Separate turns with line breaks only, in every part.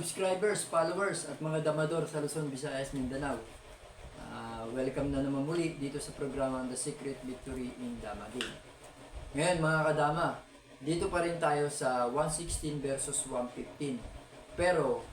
subscribers, followers at mga damador sa Luzon, Visayas, Mindanao. Welcome na naman muli dito sa programa The Secret Victory in Dama Game. Ngayon mga kadama, dito pa rin tayo sa 116 versus 115. Pero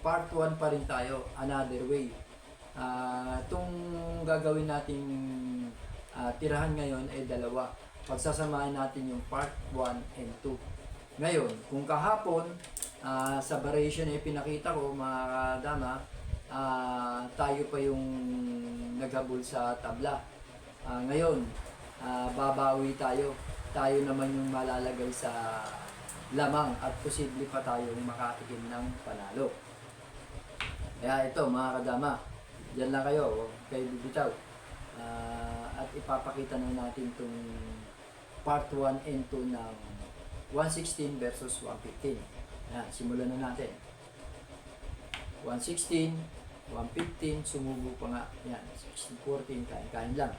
part 1 pa rin tayo, another way. Itong gagawin nating tirahan ngayon ay dalawa. Pagsasamahin natin yung part 1 and 2. Ngayon, kung kahapon sa variation na pinakita ko mga kadama, tayo pa yung naghabol sa tabla. Ngayon, babawi tayo. Tayo naman yung malalagay sa lamang at posible pa tayong makatikim ng panalo. Kaya ito mga kadama, dyan lang kayo, kayo bibitaw. At ipapakita na natin itong part 1 and 2 ng 116 versus 115. Yan, simulan na natin. 116, 115, sumubo pa nga. Yan, 16-14, kain-kain lang.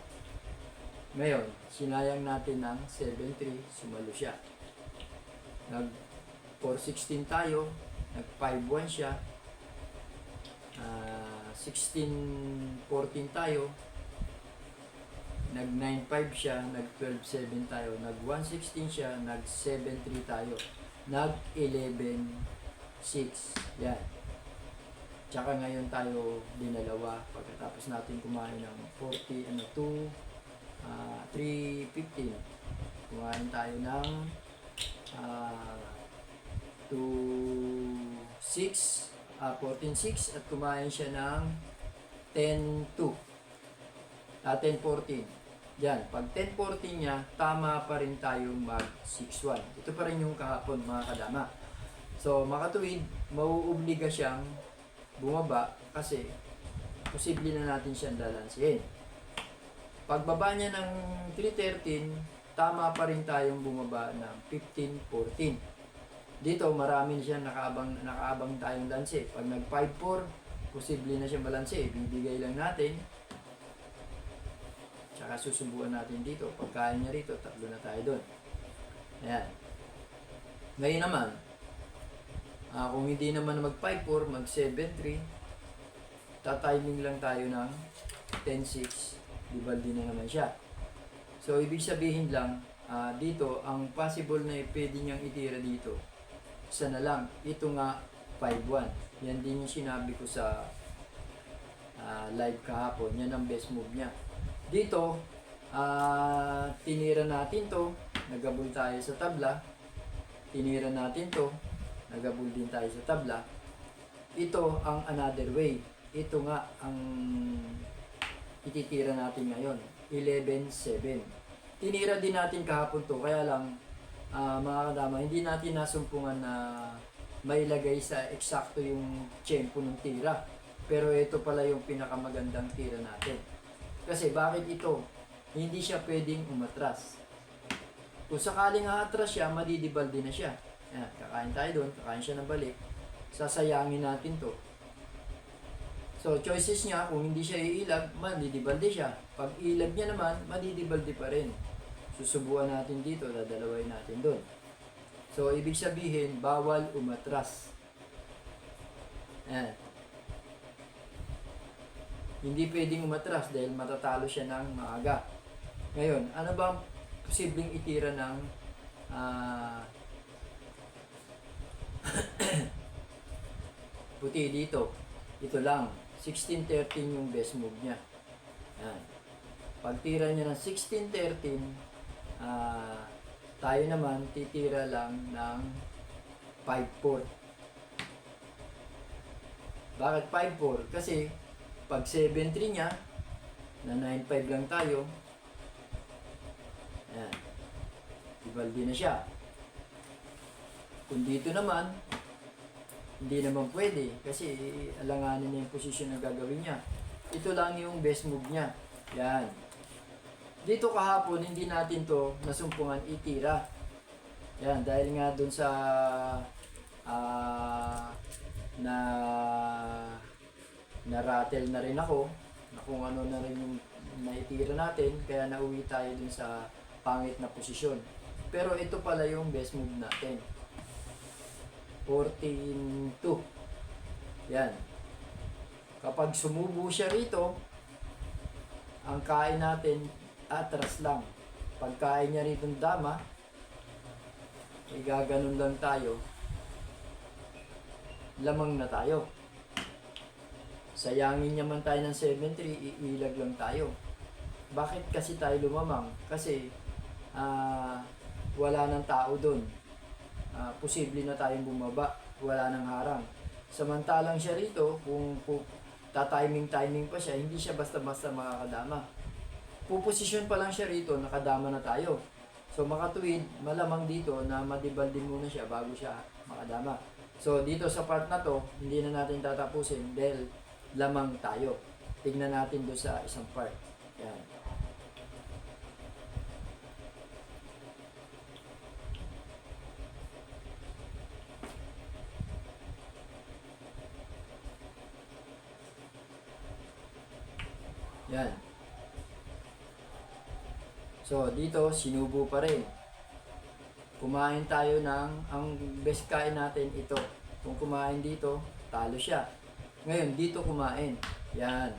Ngayon, sinayang natin ng 7-3, sumalo siya. Nag 4-16 tayo, nag 5-1 siya. 16-14 tayo, nag 9-5 siya, nag 12-7 tayo, nag 1-16 siya, nag 7-3 tayo, nag 11-6. Yan. Tsaka ngayon tayo dinalawa pagkatapos natin kumain ng 3-15. Kumain tayo ng 14-6 at kumain siya ng 10-2. 10-14. Yan, pag 10-14 niya, tama pa rin tayo mag 6-1. Ito pa rin yung kahapon mga kadama. So, makatuwid, mauobliga siyang bumaba kasi posible na natin siyang dalansihin. Pagbaba niya ng 3-13, tama pa rin tayong bumaba ng 15-14. Dito, marami siya nakaabang tayong lansi. Pag nag 5-4, posible na siyang balansi. Bibigay lang natin. Tsaka susubukan natin dito. Pagkain niya rito, tatlo na tayo doon. Ayan. Ngayon naman, kung hindi naman mag 5-4, mag 7-3, tatiming lang tayo ng 10-6. Dibaldi na naman siya. So, ibig sabihin lang, dito, ang possible na pwede niyang itira dito, isa na lang. Ito nga, 5-1. Yan din yung sinabi ko sa live kahapon. Yan ang best move niya. Dito, tinira natin to, nagabol tayo sa tabla. Tinira natin to, nagabol din tayo sa tabla. Ito ang another way. Ito nga ang ititira natin ngayon. 11-7. Tinira din natin kahapon to, kaya lang mga kadama, hindi natin nasumpungan na mailagay sa eksakto yung tiyempo ng tira. Pero ito pala yung pinakamagandang tira natin. Kasi bakit ito? Hindi siya pwedeng umatras. Kung sakaling aatras siya, madidibaldi na siya. Yan, kakain tayo doon, kakain siya ng balik. Sasayangin natin to. So, choices niya, kung hindi siya iilag, madidibaldi siya. Pag ilag niya naman, madidibaldi pa rin. Susubuan natin dito, dadalawin natin doon. So, ibig sabihin, bawal umatras. Yan. Hindi pwedeng umatras dahil matatalo siya ng maaga. Ngayon, ano bang posibleng itira ng puti dito? Ito lang. 16-13 yung best move niya. Yan. Pagtira niya ng 16-13, tayo naman titira lang ng 5-4. Bakit 5-4? Kasi pag 7-3 niya, na 9-5 lang tayo, ayan, ibaldi na siya. Kung dito naman, hindi naman pwede, kasi alanganin na yung posisyon na gagawin niya. Ito lang yung best move niya. Yan. Dito kahapon, hindi natin to nasumpungan itira. Yan, dahil nga dun sa na-rattle na rin ako na kung ano na rin yung naitira natin, kaya nauwi tayo dun sa pangit na posisyon. Pero ito pala yung best move natin. 14-2. Yan. Kapag sumubo siya rito, ang kain natin atras lang. Pagkain niya rito ng dama, igaganon lang tayo, lamang na tayo. Sayangin naman tayo ng 7-3, iilag lang tayo. Bakit kasi tayo lumamang? Kasi wala ng tao doon. Posible na tayong bumaba, wala nang harang. Samantalang siya rito, kung tatiming-timing pa siya, hindi siya basta-basta makakadama. Puposisyon pa lang siya rito, nakadama na tayo. So makatuwid, malamang dito na madibal din muna siya bago siya makadama. So dito sa part na to, hindi na natin tatapusin dahil lamang tayo. Tignan natin doon sa isang part. Yan. Yan. So, dito, sinubo pa rin. Kumain tayo ang best kain natin ito. Kung kumain dito, talo siya. Ngayon, dito kumain. Yan.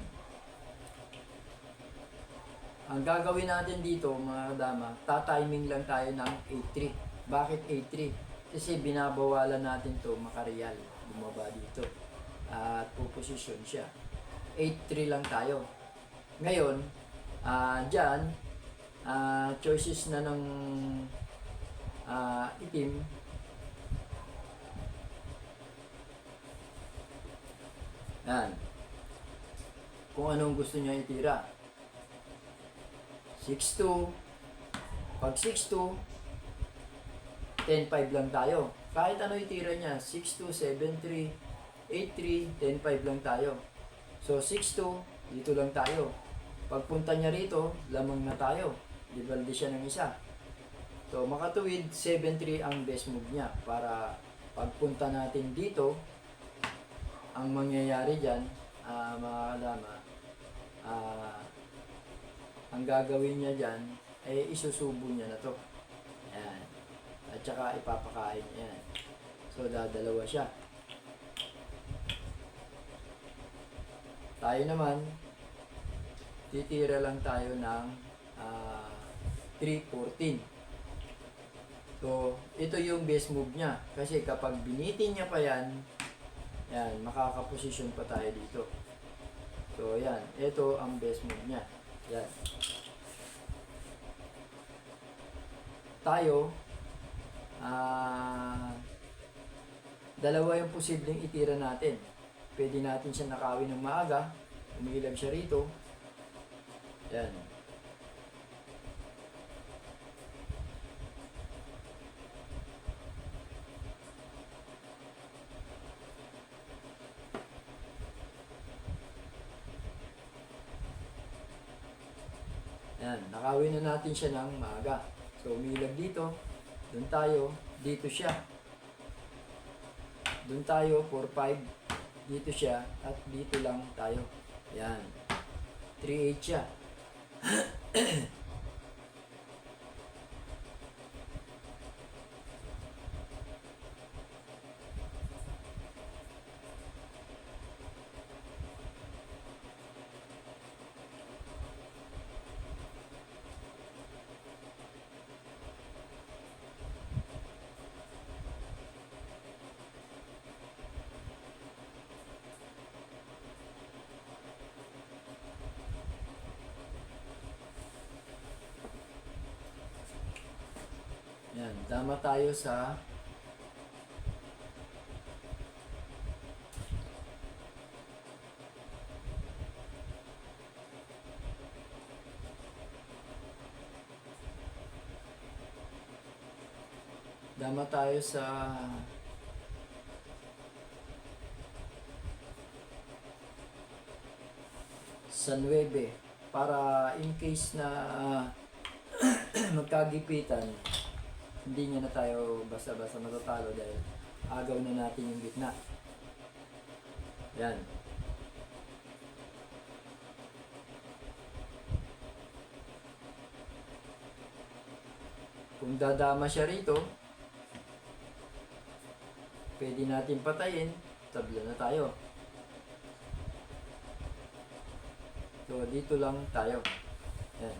Ang gagawin natin dito, mga kadama, tatiming lang tayo ng 8-3. Bakit 8-3? Kasi binabawalan natin to makareal. Bumaba dito. At puposisyon siya. 8-3 lang tayo. Ngayon, dyan, choices na ng itim. Yan. Kung anong gusto niya itira. 6-2. Pag 6-2, 10-5 lang tayo. Kahit ano itira niya, 6-2, 7-3, 8-3, 10-5 lang tayo. So 6-2, dito lang tayo. Pagpunta niya rito, lamang na tayo. Dibalde siya ng isa. So makatuwid, 7-3 ang best move niya. Para pagpunta natin dito, ang mangyayari dyan, mga kadama, ang gagawin niya dyan, ay isusubo niya na to. Ayan. At saka ipapakain niya yan. So dadalawa siya. Tayo naman, titira lang tayo ng 3-14. So, ito yung best move niya. Kasi kapag binitin niya pa yan, yan, makakaposisyon pa tayo dito. So, yan. Ito ang best move niya. Yan. Tayo, dalawa yung posibleng itira natin. Pwede natin siya nakawin ng maaga. Umilag siya rito. Yan. Yan. Nakawin na natin siya ng maaga. So, umilag dito. Doon tayo. Dito siya. Doon tayo, 4-5. Dito siya. At dito lang tayo. Yan. 3-8 siya. Yan, tama tayo sa sa 9 para in case na magkagipitan, hindi niya na tayo basta-basta matatalo dahil agaw na natin yung gitna. Yan. Kung dadama siya rito, pwede natin patayin, tabla na tayo. So, dito lang tayo. Yan.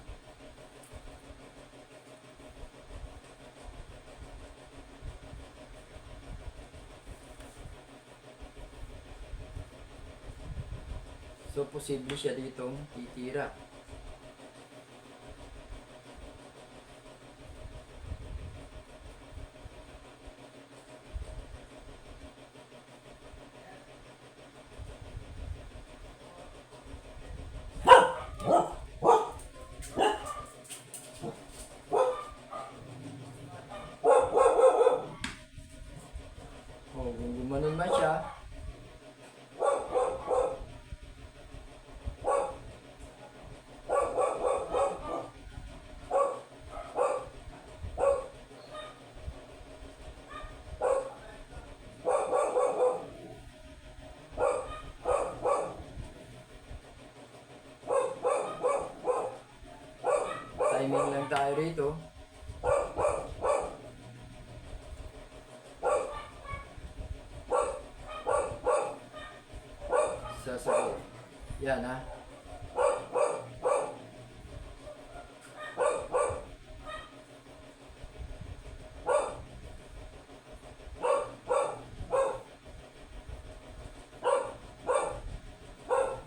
So, posible siya ditong titira. Oh, kung gumanon man siya, timing lang tayo rito. Sasagot. Yan ha.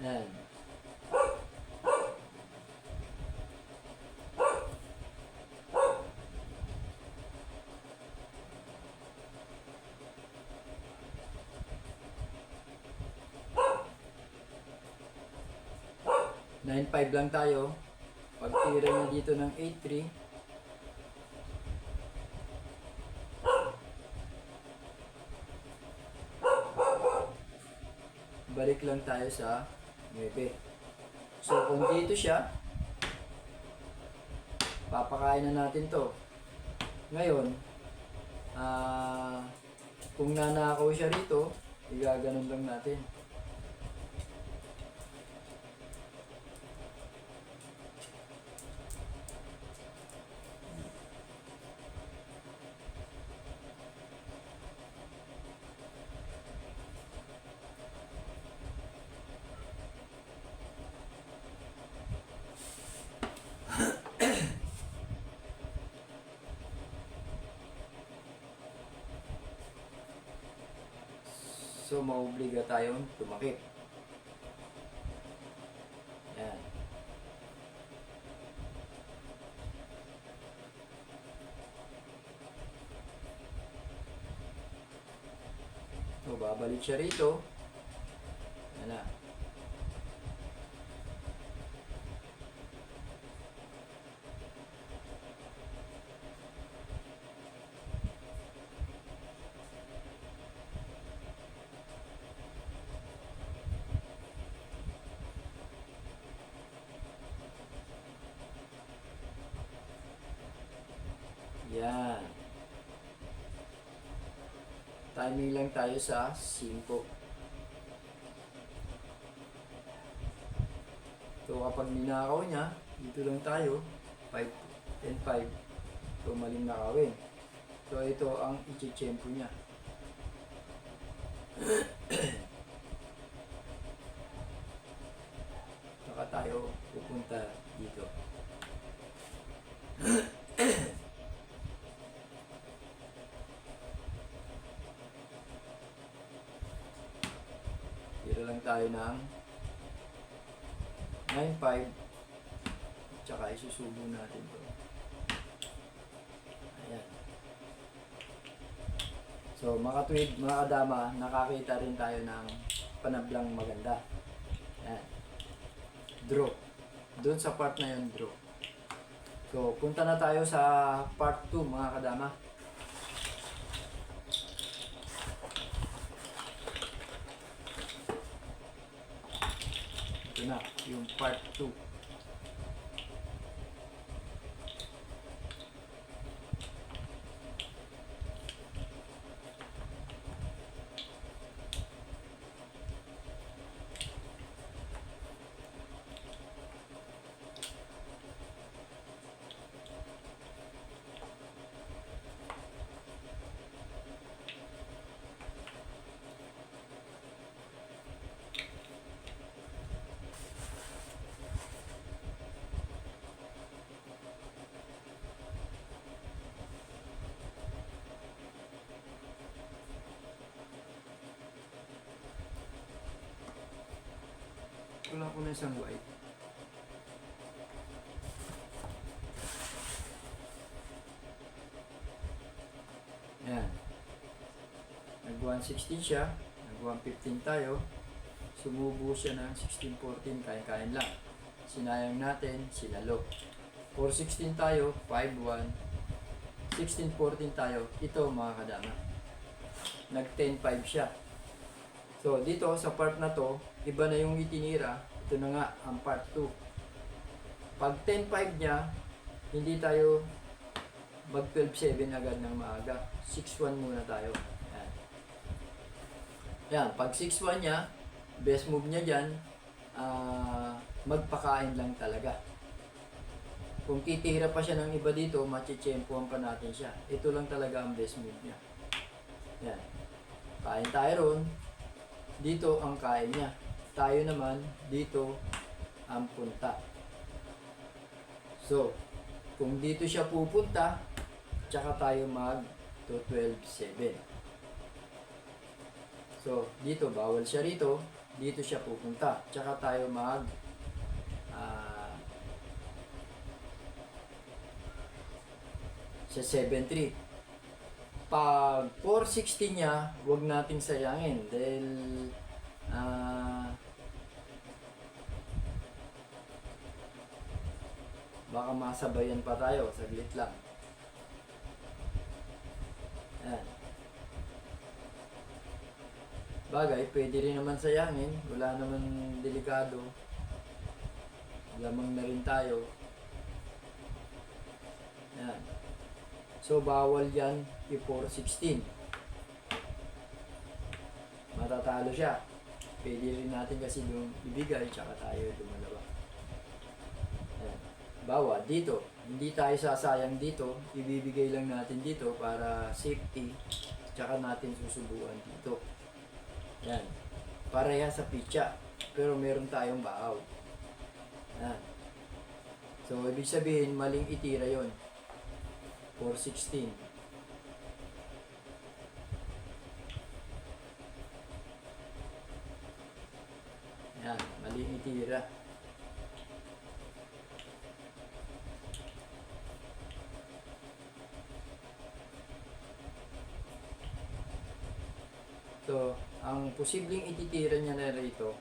Yan. Nine 5 lang tayo. Pag tira niya dito ng 8-3, balik lang tayo sa 9. So kung dito siya, papakain na natin to. Ngayon, kung nanakaw siya rito, igaganon lang natin. So, mauobliga tayong tumakip. Yan. So, babalik siya rito. Yan na. Yan. Timing lang tayo sa 5. So kapag ninakaw niya, dito lang tayo, 5 and 5. So maling nakawin. So ito ang ichi-tempo niya. Saka tayo pupunta dito. Tira lang tayo ng 9-5, tsaka isusubo natin to. Ayan. So mga tweed, mga kadama, nakakita rin tayo ng panablang maganda. Ayan. Draw. Doon sa part na yun, draw. So punta na tayo sa part 2, mga kadama. Ito na, yung part 2. Kulang ko na isang white. Yan. Nag-116 siya. Nag-115 tayo. Sumubo siya ng 16-14. Kain-kain lang. Sinayang natin, sinalo. 416 tayo, 5-1. 16-14 tayo. Ito mga kadama. Nag-10-5 siya. So, dito sa part na to, iba na yung itinira. Ito na nga, ang part 2. Pag 10-5 niya, hindi tayo mag 12-7 agad ng maaga. 6-1 muna tayo. Yan. Yan, pag 6-1 niya, best move niya dyan, magpakain lang talaga. Kung titira pa siya ng iba dito, machichempohan pa natin siya. Ito lang talaga ang best move niya. Yan. Kain tayo ron. Dito ang kain niya. Tayo naman, dito ang punta. So, kung dito siya pupunta, tsaka tayo mag 12-7. So, dito, bawal siya rito. Dito siya pupunta. Tsaka tayo mag sa 7-3. Pag 4-16 niya, huwag nating sayangin dahil baka masabayan pa tayo, saglit lang. Ayan. Bagay, pwede rin naman sayangin, wala naman delikado. Lamang na rin tayo. Ayan. So, bawal yan i-4-16. Matatalo siya. Pwede rin natin kasi yung ibigay, tsaka tayo dumalawa. Ayan. Bawal. Dito. Hindi tayo sasayang dito. Ibibigay lang natin dito para safety. Tsaka natin susubuan dito. Ayan. Pareha sa pitcha. Pero meron tayong baaw. Ayan. So, ibig sabihin, maling itira yon 4-16. Yan, mali itira. So, ang posibleng ititira niya na rito,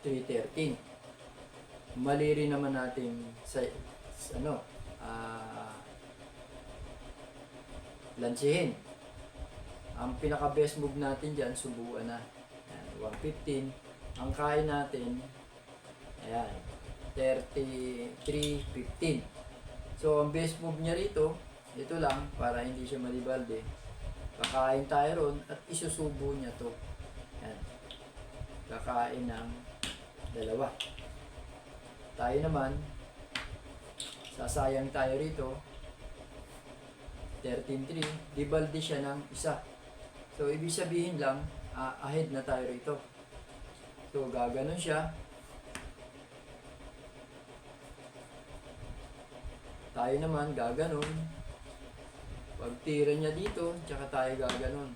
3-13. Mali rin naman natin sa lansihin. Ang pinaka best move natin dyan, subuan na. Ayan, 115. Ang kain natin, ayan, 33-15. So, ang best move niya rito, ito lang, para hindi siya malibalde. Kakain tayo ron at isusubo niya to. Ayan. Kakain ng dalawa. Tayo naman, sasayang tayo rito, 13-3, dibalde siya ng isa. So, ibig sabihin lang, ahead na tayo rito. So, gaganon siya. Tayo naman, gaganon. Pag tira niya dito, tsaka tayo gaganon.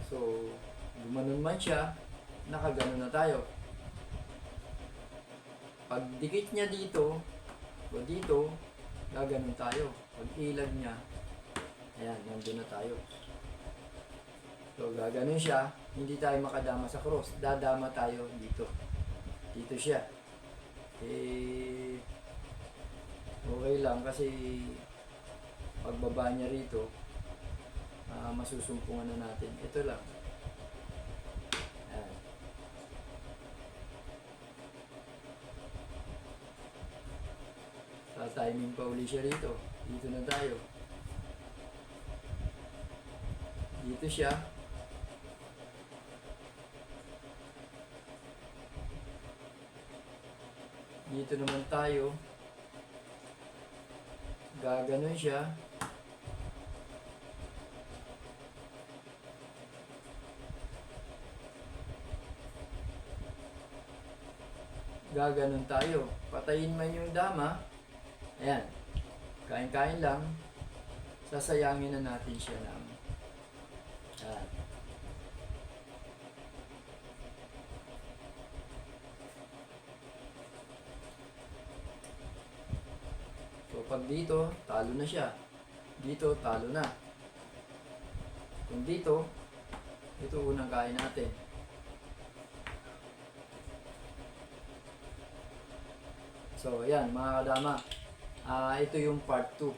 So, gumanon man siya, nakaganon na tayo. Pag dikit niya dito, o dito, gaganon tayo. Pag ilag niya, ayan, nandun na tayo. So, gaganon siya, hindi tayo makadama sa cross. Dadama tayo dito. Dito siya. Okay lang kasi pagbaba niya rito, masusumpungan na natin. Ito lang. Ayan. Timing pa uli siya rito. Dito na tayo. Dito siya. Dito naman tayo. Gaganon siya. Gaganon tayo. Patayin man yung dama. Ayan. Kain-kain lang. Sasayangin na natin siya ng ayan. pag dito, talo na siya. Dito, talo na. Kung dito, ito unang kain natin. So, ayan mga kadama. Ito yung part 2.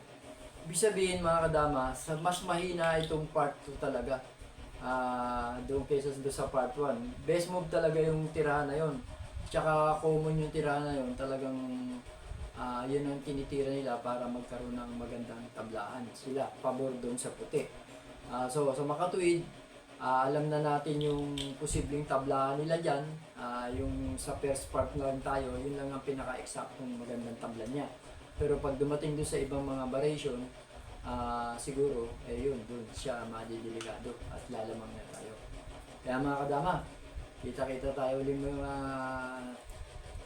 Ibig sabihin mga kadama, mas mahina itong part 2 talaga. Doon kaysa doon sa part 1. Best move talaga yung tirahan na yon. Tsaka common yung tirahan na yon. Talagang yun ang tinitira nila para magkaroon ng magandang tablaan. Sila, pabor doon sa puti. So, sa makatuwid, alam na natin yung posibleng tablaan nila dyan. Yung sa first part lang tayo, yun lang ang pinaka-exactong magandang tabla niya. Pero pag dumating doon sa ibang mga variation, siguro, yun, doon siya madidelikado at lalamang na tayo. Kaya mga kadama, kita-kita tayo ulit mga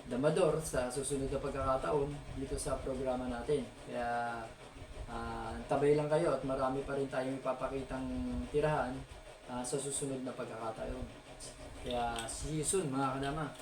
damador sa susunod na pagkakataon dito sa programa natin. Kaya tabay lang kayo at marami pa rin tayong ipapakitang tirahan sa susunod na pagkakataon. Kaya see you soon mga kadama.